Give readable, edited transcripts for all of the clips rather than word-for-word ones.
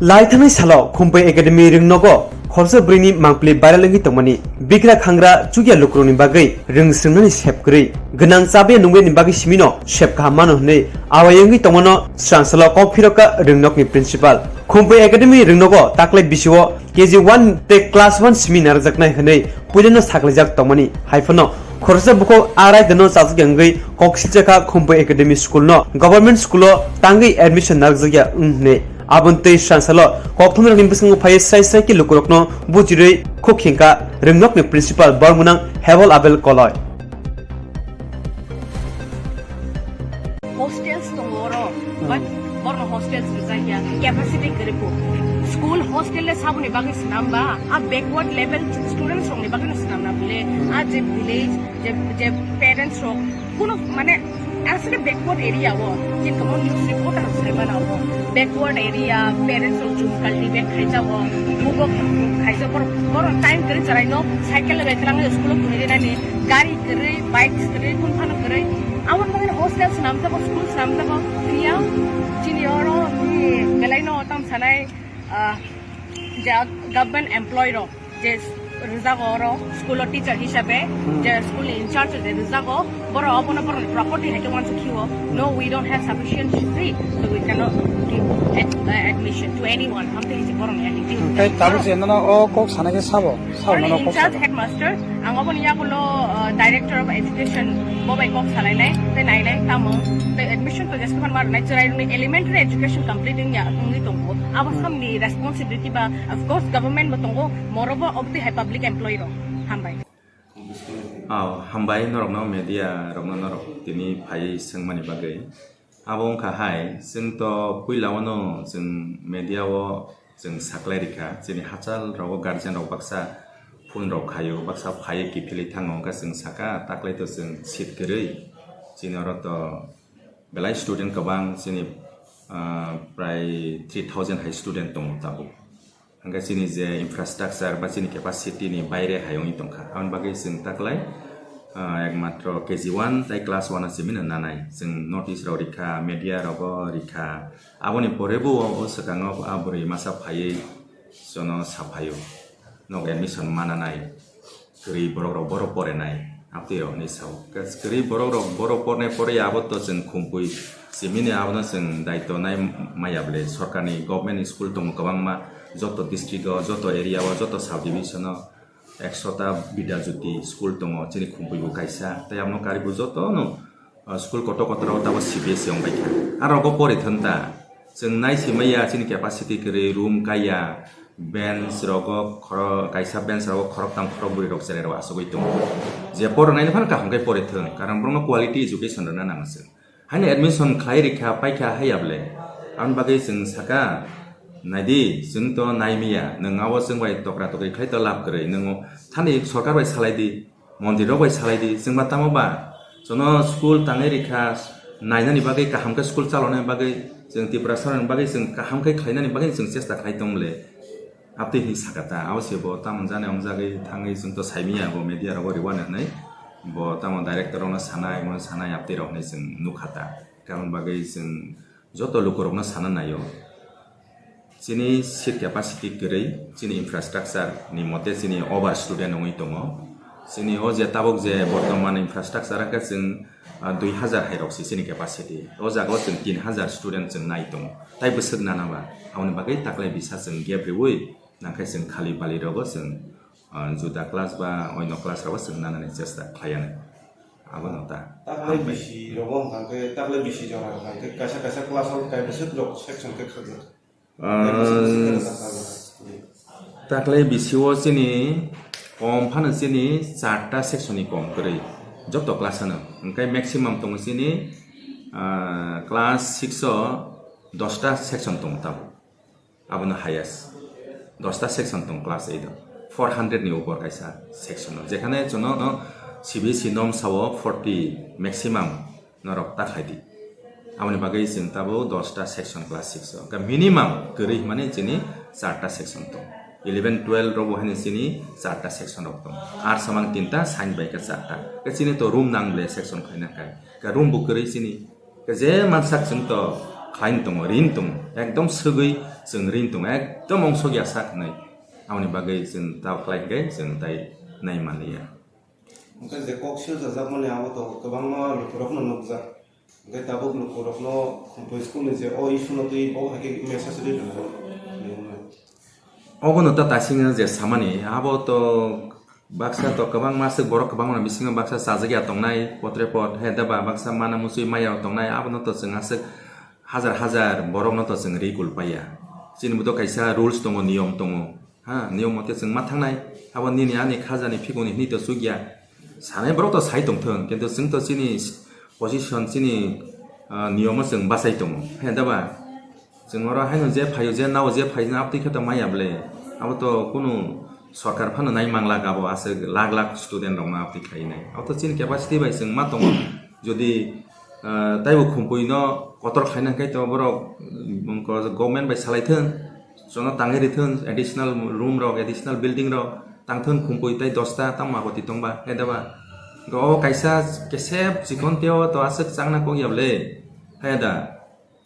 लाइथानाय सालाव खुम्पै एकाडेमी रोंनगो खरसा ब्रैनि मांप्ले बारालंगि तंमानि बिग्रा खांग्रा चुगिया लुक्रोनि बागै रोंस्रोंनानै सेबग्रै गोनां चाबे नुंगैनि बागै सिमिनो सेबखा मानो हनै आवायंगि तंमनो स्रांसला कफिरका रोंनकनि प्रिन्सिपाल खुम्पै एकाडेमी रोंनगो ताक्ले बिसिओ केजी 1 ते क्लास 1 सेमिनार जाकनाय हनै पुजनो साक्लेजाक तंमानि हाइफनो खरसा बुको आराय दनो चाजगंगै कक्सिचका खुम्पै एकाडेमी स्कूल नो गवर्नमेंट स्कूलो तांगै एडमिशन नारजया उन्ने आबुन्ते सांसलो कक्थुम रंनि बिसंग फाय साइ कि लुकुरकनो बुजिरै खुखिंका रोंनकनि प्रिन्सिपाल बरमुनां हेवल आबेल कलय hostels tomorrow but borno hostels rizaya capacity karipo school hostel le sabuni bagi sinamba a backward level students ong bagi sinamna bile a je village je parents ro kuno mane as a backward area wo jin common news reporter se bana wo backward area parents ro jum cultivate khaija wo mugo khaija por time kari charai no cycle le betrang school kuni dina ni gari kare bikes kare kun phana kare awan bagi hostels nam ta schools nam ta kia junior ni belai no tam sanai government employee ro je রিজাগো র school teacher হিসাবে যে school in charge যে রিজাগো বড় আপন আপন property হেকে ওয়ান্স কিও know we don't have sufficient free so we can't give admission to anyone hamte isi borong attitude tai tabu se nana o kok sanage sabo nana kok charge headmaster angobon yagulo director of education bobai kok salai nai te nai nai tamo the admission to just kan mar natural elementary education completing ya ngi tongbo awasam ni responsibility ba of course government batongo moreover of the public employee ro hambai hambai norok no media rokno norok tini phai sengmani bagai abong kahai जों तो पुइलावनो जों मेडियाओ जों साक्लायरिखा जोंनि हाचाल राव गार्जेन राव बाक्सा फुन राव खायो बाक्सा फाय किफिलै थाङो गा जों साका ताक्लायतो जों सिट गरै जिनर तो बेलाय स्टुडेन्ट गोबां जोंनि प्राय 3000 हाई स्टुडेन्ट दङ ताबो हांगा जोंनि जे इनफ्रास्ट्राक्चार बा जोंनि केपासिटी नि बायरे हायंनि दंखा आन बागै जों ताक्लाय एकमात्र केजी 1 ताइ क्लास 1 सिमिन नानाय जों नोटिस राव रिखा मीडिया राव रिखा आबनि परेबो सकाङो आबुरै मासा फायै जनो साफायो नो एडमिशन मानानाय गरि बर परेनाय आपतिरो निसाव गरि बर परनाय परे आबत जों खुम्पुइ सिमिने आबनो जों दायित्व नाय मायाबले सरकारनि गभर्नमेन्ट स्कुल दङ गोबांमा जत डिस्ट्रिक्ट जत एरियाव जत सब डिभिजन 100टा बिदा जुति स्कुल दङ जोंनि खुम्पुइबो गायसा ताय आमनो कारिबो जत नो स्कुल कत कतराव ताबो सीबीएसई आव बायखा आरो गो परिथनता जों नायसिमैया जोंनि केपासिटी करे रूम काया बेन्च रगो खर गायसा बेन्च रगो खरकतां खरबुरि रग जेराव आसगै दङ जे परनायनि फान काहंगाय परिथन कारण ब्रह्म क्वालिटी एजुकेशन रना नांगसो हाने एडमिशन खायरिखा पाइखा हायाबले आन बागै जों साका नायदि जों तो नायमिया नोंआवो जों बाय तक्रा तक्रि खाय तो लाभ करे नों थानि सरकार बाय सालायदि मन्दिराव बाय सालायदि जों बातामबा जनो स्कुल ताङै रिखा नायनानि बागै काहामका स्कुल चालनाय बागै जों त्रिपुरा सरकारनि बागै जों काहामकै खायनानि बागै जों चेष्टा खाय दंले आपते हि साकाता आवसेबो तामन जाने हम जागै थाङै जों तो साइमिया बो मीडिया राव रिवान नै बो तामन डाइरेक्टरनो सानाय आपते रावनै जों नुखाता कारण बागै जों जत लुकरनो साना नायो जोंनि सीट केपासिटी गरै जोंनि इनफ्रास्ट्राक्चार नि मते जोंनि ओभार स्टुडेन्ट नङै दङ जोंनि ओ जे ताबक जे बर्तमान इनफ्रास्ट्राक्चारा का जों 2000 हाइरक्सि जोंनि केपासिटी ओ जागाव जों 3000 स्टुडेन्ट जों नाय दङ ताइ बोसोर नानाबा आउन बागै ताक्लाय बिसा जों गेब्रेवै नाखाय जों खालि बालि रगो जों जुदा क्लास बा अयन क्लास राव जों नानानै चेष्टा खायानो आबो नता ताक्लाय बिसि रगो हांके ताक्लाय बिसि जरा हांके कासा कासा क्लास आव काय बोसोर रग सेक्शन के खगो ताक्लाय बिसिओ जोंनि कम फानो जोंनि 4टा सेक्सननि कम गरै जत क्लासानो ओंखाय मैक्सिमाम दङ जोंनि क्लास 6 आव 10टा सेक्शन दङ ताब आबनो हायेस्ट 10टा सेक्शन दङ क्लास 8 400 नि ऊपर कायसा सेक्शन जेखाने जनो सीबीएसई नर्म सावो 40 मैक्सिमाम नरक ताखायदि आमनि बागै जों ताबो 10टा सेक्शन क्लास 6 का मिनिमाम गरै माने जोंनि 4टा सेक्शन दं 11 12 रो बहानि जोंनि 4टा सेक्शन दं आर समां 3टा साइन बाय का 4टा का जोंनि तो रूम नांगले सेक्शन खायना का रूम बुक गरै जोंनि जे मानसाक जों तो khlain tongo rin tongo ekdom segui jeng rin tongo ekdom ongsogia saknai aboni bagai jeng tau khlai gai jeng tai nai mania ओमफ्राय जे कक सिल जाजाब माने आबोथ' गोबां लुखुरखनो नुकजा ओमफ्राय दाबो लुखुरखनो खुंफै स्कुलनि जे अ इसुनो तै बाव हाके मेसेज दै ogono ta tasinga je samani abo to baksa to kabang masuk borok kabang na bisinga baksa sajagya tongnai potrepot hedaba baksa mana musui maya tongnai abono to jeng asuk hajar hajar borok no to jeng rigul paya sini buto kaisa rules tongo niyom tongo ha niyom mote jeng mathangnai abo nini ani khajani phigoni ni to sugya sanai borok to sai tongthon kintu jeng to sini position sini niyom jeng basai tongo hedaba jeng oro haino je phayo je naw je phayo apti khata maya ble abo to kuno সরকার ফানো নাই মাংলা গাবো আছে লাখ লাখ স্টুডেন্ট রং আপনি খাই নাই অত চিন capacity by जों मा दङ যদি তাইবো খুমপুইনো কতর খাইনা খাই তো বড় গভর্নমেন্ট বাই সালাইथोन जोंना तांगे रिथोन एडिशनल रूम रक एडिशनल बिल्डिंग रक तांथोन खुमपुइ ताइ 10टा तामा गति तंबा हेदाबा गो काइसा केसेब जिखन तेव तो आसे चांगना को याबले हेदा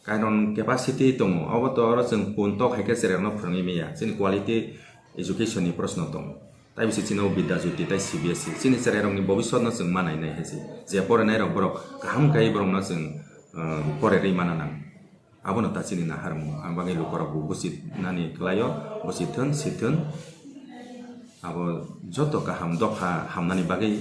कारण क्यापासिटी दङ अब तो जों पुन्तो खाइके सेरेनो फोरोंनि मेया जोंनि क्वालिटी education ni प्रश्न दं ताइ बिसि चिनो बिद्या जुति ताइ CBSE चिनि सेरारंनि भबिष्यत जों मानायनाय हेसि जे फरायनाय रक बरक गाहाम गाय बरंना जों फरायरै मानानां आबोनो ता चिनि ना हारमु आं बागै लुकरबु बुसित नानि क्लायो बुसिथोन सिथोन आबो जतो गाहाम दफा हामनानि बागै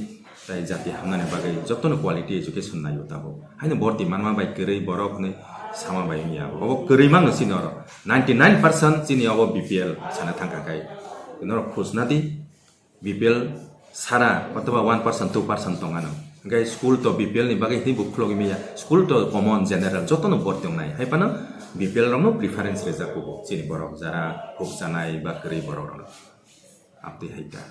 ताइ जाति हामनानि बागै जतोनो क्वालिटी एजुकेशन नायो ताबो हायनो भर्ती मानमा बाय गरै बरक नै sama bayi miya, obo kerimang nasi noro, 99% sini obo BPL sana tangkakai, noro khusus nanti BPL sara atau 1% 2% tongano, gai school to BPL ni bagai ini buklogi miya, school to common general, joto no bort yang nai, hai pana BPL rono preference reza kubo, sini borok zara huk sanai bakeri borok rono, abdi haita.